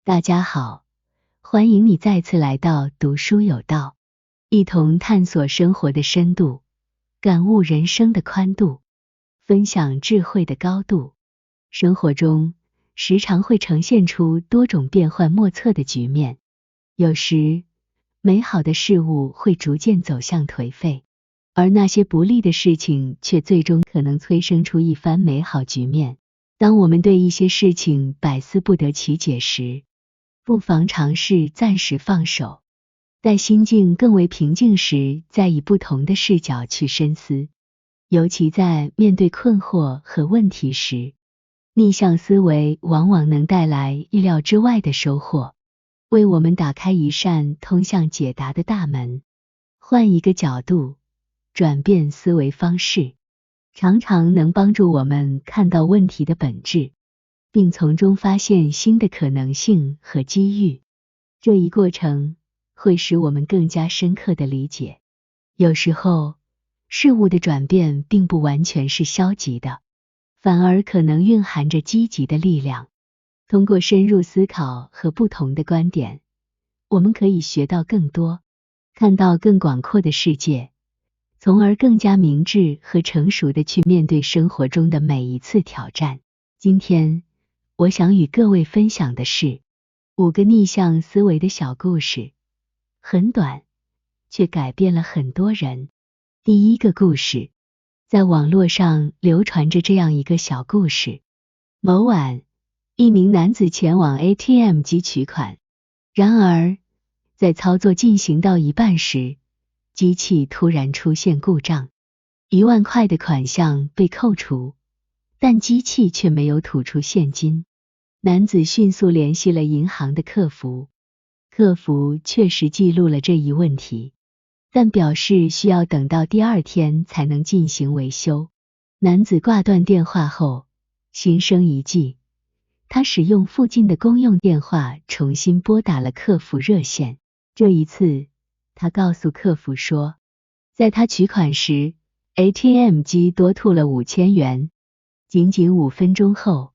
大家好，欢迎你再次来到读书有道，一同探索生活的深度，感悟人生的宽度，分享智慧的高度。生活中时常会呈现出多种变幻莫测的局面，有时美好的事物会逐渐走向颓废，而那些不利的事情却最终可能催生出一番美好局面。当我们对一些事情百思不得其解时，不妨尝试暂时放手，待心境更为平静时，再以不同的视角去深思。尤其在面对困惑和问题时，逆向思维往往能带来意料之外的收获，为我们打开一扇通向解答的大门。换一个角度，转变思维方式，常常能帮助我们看到问题的本质，并从中发现新的可能性和机遇。这一过程会使我们更加深刻地理解，有时候事物的转变并不完全是消极的，反而可能蕴含着积极的力量。通过深入思考和不同的观点，我们可以学到更多，看到更广阔的世界，从而更加明智和成熟地去面对生活中的每一次挑战。今天我想与各位分享的是5个逆向思维的小故事，很短，却改变了很多人。第一个故事，在网络上流传着这样一个小故事。某晚，一名男子前往 ATM 机取款，然而在操作进行到一半时，机器突然出现故障，1万块的款项被扣除，但机器却没有吐出现金。男子迅速联系了银行的客服，客服确实记录了这一问题，但表示需要等到第2天才能进行维修。男子挂断电话后，心生一计，他使用附近的公用电话重新拨打了客服热线。这一次，他告诉客服说，在他取款时 ，ATM 机多吐了5000元。仅仅5分钟后，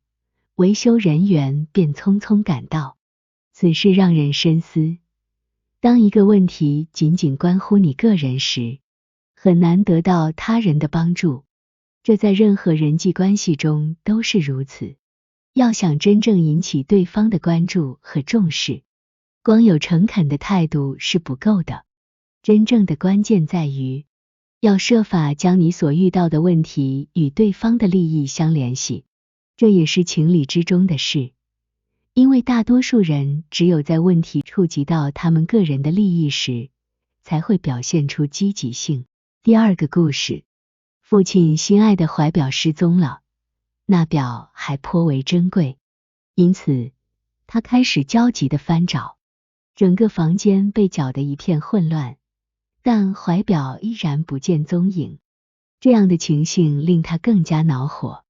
维修人员便匆匆赶到。此事让人深思，当一个问题仅仅关乎你个人时，很难得到他人的帮助。这在任何人际关系中都是如此。要想真正引起对方的关注和重视，光有诚恳的态度是不够的。真正的关键在于，要设法将你所遇到的问题与对方的利益相联系，这也是情理之中的事。因为大多数人只有在问题触及到他们个人的利益时，才会表现出积极性。第2个故事，父亲心爱的怀表失踪了，那表还颇为珍贵，因此他开始焦急地翻找，整个房间被搅得一片混乱，但怀表依然不见踪影。这样的情形令他更加恼火。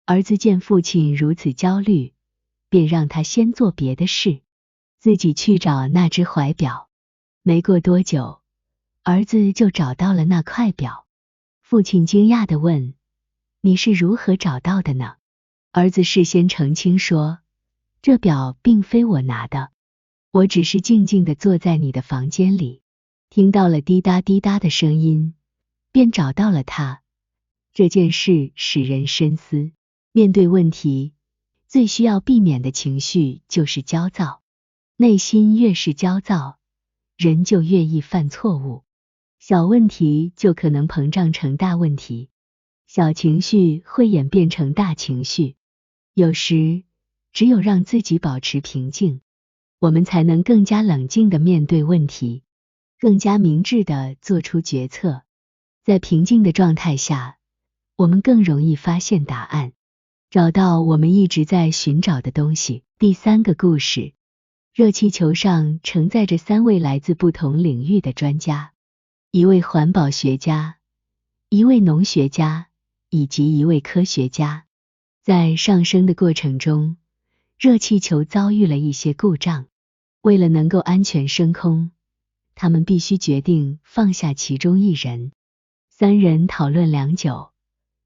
儿子见父亲如此焦虑，便让他先做别的事，自己去找那只怀表。没过多久，儿子就找到了那块表。父亲惊讶地问，你是如何找到的呢？儿子事先澄清说，这表并非我拿的，我只是静静地坐在你的房间里，听到了滴答滴答的声音，便找到了它。这件事使人深思，面对问题，最需要避免的情绪就是焦躁。内心越是焦躁，人就越易犯错误。小问题就可能膨胀成大问题，小情绪会演变成大情绪。有时，只有让自己保持平静，我们才能更加冷静地面对问题，更加明智地做出决策。在平静的状态下，我们更容易发现答案，找到我们一直在寻找的东西。第3个故事，热气球上承载着3位来自不同领域的专家，一位环保学家，一位农学家，以及一位科学家。在上升的过程中，热气球遭遇了一些故障，为了能够安全升空，他们必须决定放下其中一人。3人讨论良久，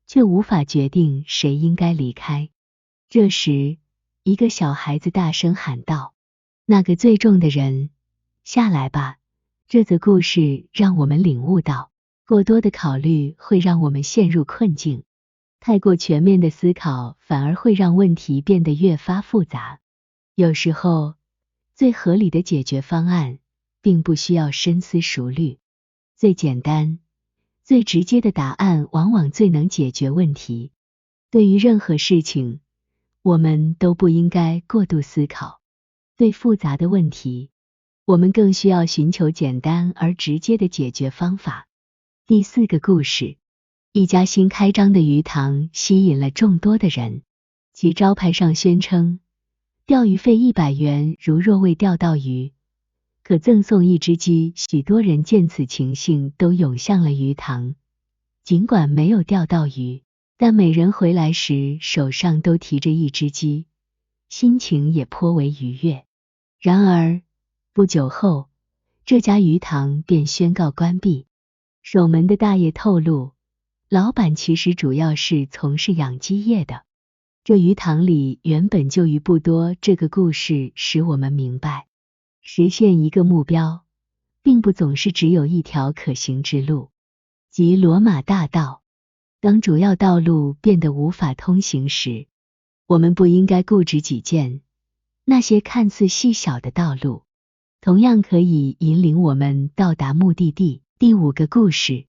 却无法决定谁应该离开。这时，一个小孩子大声喊道，那个最重的人，下来吧。这则故事让我们领悟到，过多的考虑会让我们陷入困境，太过全面的思考反而会让问题变得越发复杂。有时候，最合理的解决方案并不需要深思熟虑，最简单、最直接的答案往往最能解决问题。对于任何事情，我们都不应该过度思考。对复杂的问题，我们更需要寻求简单而直接的解决方法。第4个故事，一家新开张的鱼塘吸引了众多的人，其招牌上宣称，钓鱼费100元，如若未钓到鱼，可赠送1只鸡。许多人见此情形都涌向了鱼塘，尽管没有钓到鱼，但每人回来时手上都提着1只鸡，心情也颇为愉悦。然而，不久后，这家鱼塘便宣告关闭。守门的大爷透露，老板其实主要是从事养鸡业的。这鱼塘里原本就鱼不多，这个故事使我们明白，实现一个目标，并不总是只有一条可行之路，即罗马大道。当主要道路变得无法通行时，我们不应该固执己见，那些看似细小的道路，同样可以引领我们到达目的地。第5个故事，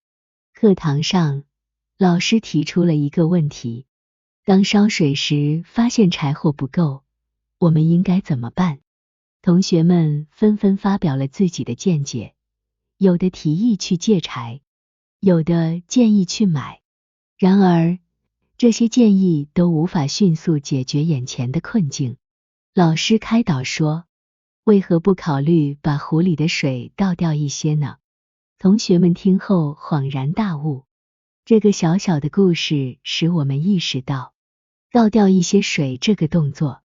课堂上，老师提出了一个问题：当烧水时发现柴火不够，我们应该怎么办？同学们纷纷发表了自己的见解，有的提议去借柴，有的建议去买。然而，这些建议都无法迅速解决眼前的困境。老师开导说，为何不考虑把壶里的水倒掉一些呢？同学们听后恍然大悟，这个小小的故事使我们意识到，倒掉一些水这个动作，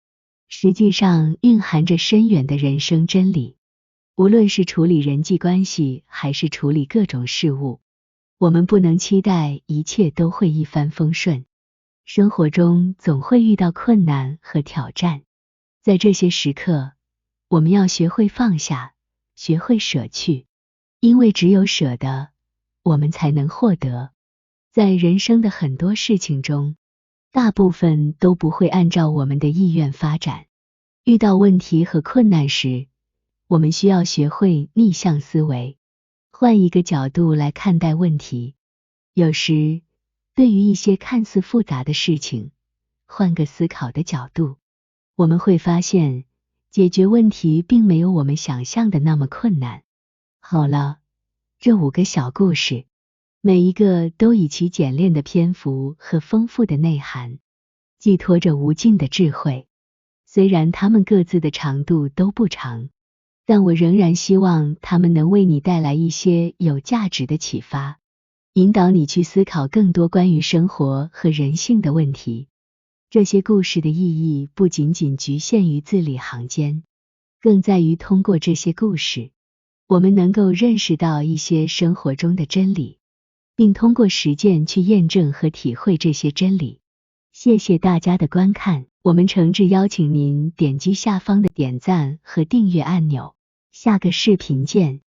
实际上蕴含着深远的人生真理。无论是处理人际关系，还是处理各种事物，我们不能期待一切都会一帆风顺。生活中总会遇到困难和挑战，在这些时刻，我们要学会放下，学会舍去。因为只有舍得，我们才能获得。在人生的很多事情中，大部分都不会按照我们的意愿发展。遇到问题和困难时，我们需要学会逆向思维，换一个角度来看待问题。有时，对于一些看似复杂的事情，换个思考的角度，我们会发现，解决问题并没有我们想象的那么困难。好了，这5个小故事，每一个都以其简练的篇幅和丰富的内涵，寄托着无尽的智慧。虽然它们各自的长度都不长，但我仍然希望它们能为你带来一些有价值的启发，引导你去思考更多关于生活和人性的问题。这些故事的意义不仅仅局限于字里行间，更在于通过这些故事，我们能够认识到一些生活中的真理，并通过实践去验证和体会这些真理。谢谢大家的观看，我们诚挚邀请您点击下方的点赞和订阅按钮。下个视频见。